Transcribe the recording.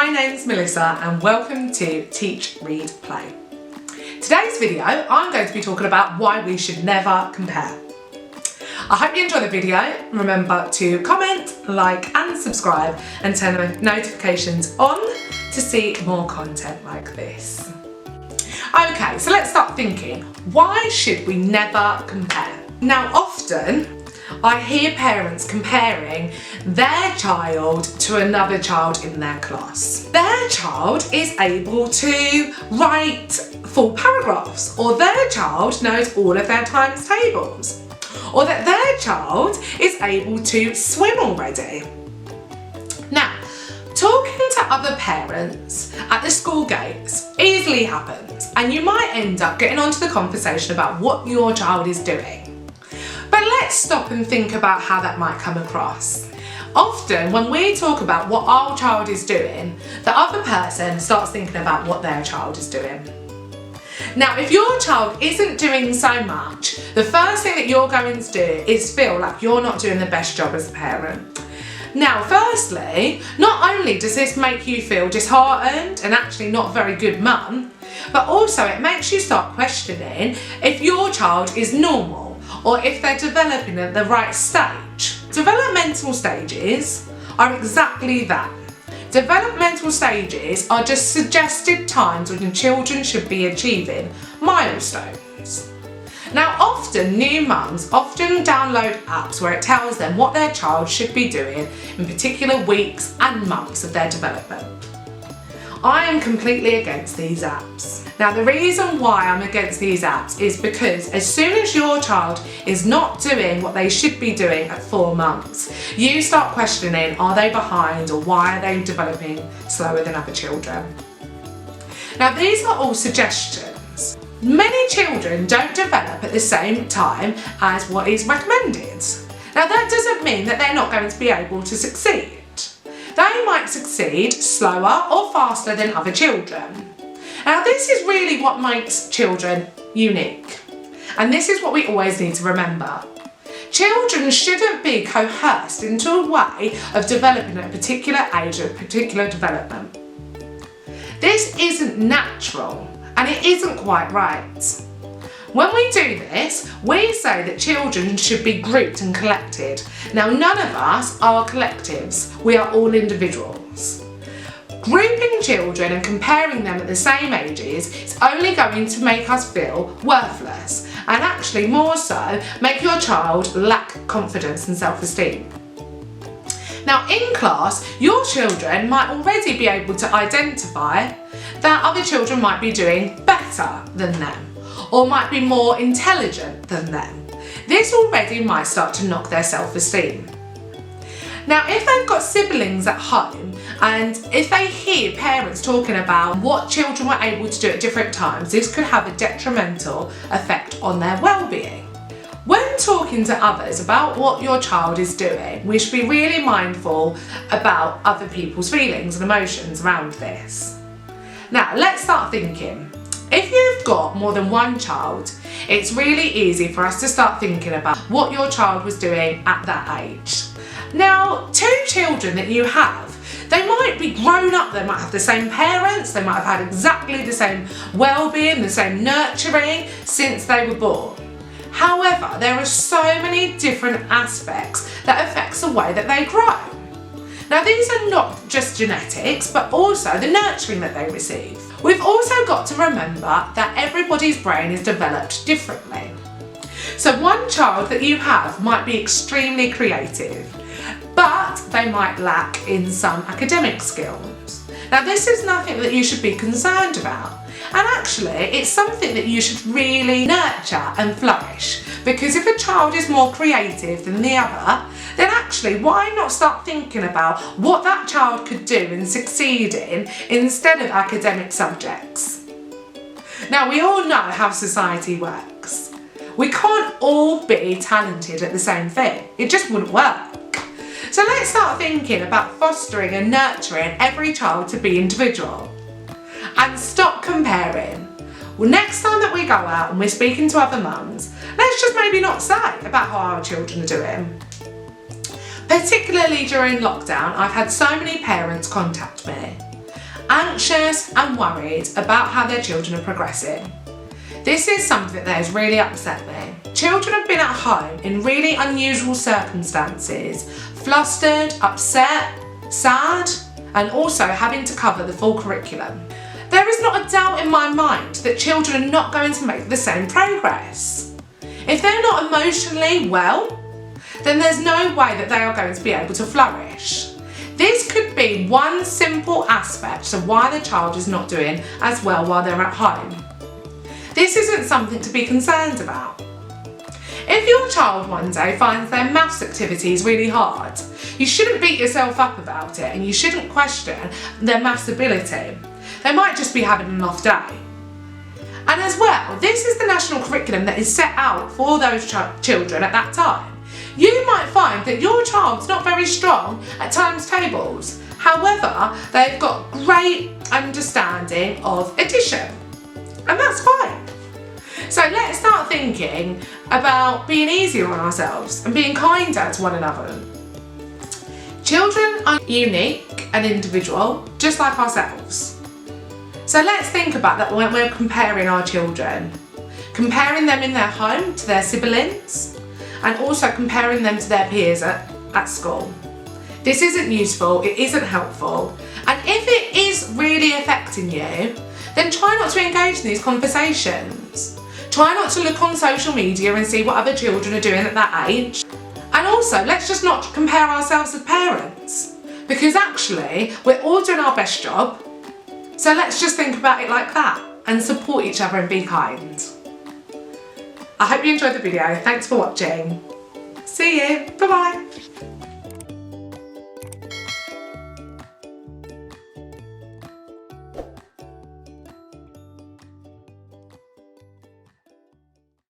My name's Melissa and welcome to Teach, Read, Play. Today's video I'm going to be talking about why we should never compare. I hope you enjoy the video. Remember to comment, like and subscribe and turn the notifications on to see more content like this. Okay, so let's start thinking, why should we never compare? Now often I hear parents comparing their child to another child in their class. Their child is able to write full paragraphs, or their child knows all of their times tables, or that their child is able to swim already. Now, talking to other parents at the school gates easily happens, and you might end up getting onto the conversation about what your child is doing. But let's stop and think about how that might come across. Often when we talk about what our child is doing, the other person starts thinking about what their child is doing. Now, if your child isn't doing so much, the first thing that you're going to do is feel like you're not doing the best job as a parent. Now, firstly, not only does this make you feel disheartened and actually not a very good mum, but also it makes you start questioning if your child is normal or if they're developing at the right stage. Developmental stages are exactly that. Developmental stages are just suggested times when your children should be achieving milestones. Now often new mums download apps where it tells them what their child should be doing in particular weeks and months of their development. I am completely against these apps. Now the reason why I'm against these apps is because as soon as your child is not doing what they should be doing at 4 months, you start questioning, are they behind or why are they developing slower than other children? Now these are all suggestions. Many children don't develop at the same time as what is recommended. Now that doesn't mean that they're not going to be able to succeed. They might succeed slower or faster than other children. Now this is really what makes children unique. And this is what we always need to remember. Children shouldn't be coerced into a way of developing at a particular age or a particular development. This isn't natural and it isn't quite right. When we do this, we say that children should be grouped and collected. Now none of us are collectives, we are all individuals. Grouping children and comparing them at the same ages is only going to make us feel worthless and actually more so make your child lack confidence and self-esteem. Now in class, your children might already be able to identify that other children might be doing better than them or might be more intelligent than them. This already might start to knock their self-esteem. Now if they've got siblings at home and if they hear parents talking about what children were able to do at different times, this could have a detrimental effect on their well-being. When talking to others about what your child is doing, we should be really mindful about other people's feelings and emotions around this. Now let's start thinking. If you've got more than one child, it's really easy for us to start thinking about what your child was doing at that age. Now, 2 children that you have, they might be grown up, they might have the same parents, they might have had exactly the same well-being, the same nurturing since they were born. However, there are so many different aspects that affects the way that they grow. Now these are not just genetics, but also the nurturing that they receive. We've also got to remember that everybody's brain is developed differently. So one child that you have might be extremely creative, but they might lack in some academic skills. Now this is nothing that you should be concerned about. And actually, it's something that you should really nurture and flourish. Because if a child is more creative than the other, then actually, why not start thinking about what that child could do and succeed in instead of academic subjects? Now, we all know how society works. We can't all be talented at the same thing. It just wouldn't work. So let's start thinking about fostering and nurturing every child to be individual. And stop comparing. Well, next time that we go out and we're speaking to other mums, let's just maybe not say about how our children are doing. Particularly during lockdown, I've had so many parents contact me anxious and worried about how their children are progressing. This is something that has really upset me. Children have been at home in really unusual circumstances, flustered, upset, sad, and also having to cover the full curriculum. There is not a doubt in my mind that children are not going to make the same progress. If they're not emotionally well, then there's no way that they are going to be able to flourish. This could be one simple aspect of why the child is not doing as well while they're at home. This isn't something to be concerned about. If your child one day finds their maths activities really hard, you shouldn't beat yourself up about it and you shouldn't question their maths ability. They might just be having an off day. And as well, this is the national curriculum that is set out for those children at that time. You might find that your child's not very strong at times tables. However, they've got great understanding of addition. And that's fine. So let's start thinking about being easier on ourselves and being kinder to one another. Children are unique and individual, just like ourselves. So let's think about that when we're comparing our children. Comparing them in their home to their siblings, and also comparing them to their peers at school. This isn't useful, it isn't helpful, and if it is really affecting you, then try not to engage in these conversations. Try not to look on social media and see what other children are doing at that age. And also, let's just not compare ourselves as parents, because actually, we're all doing our best job. So let's just think about it like that and support each other and be kind. I hope you enjoyed the video. Thanks for watching. See you. Bye-bye.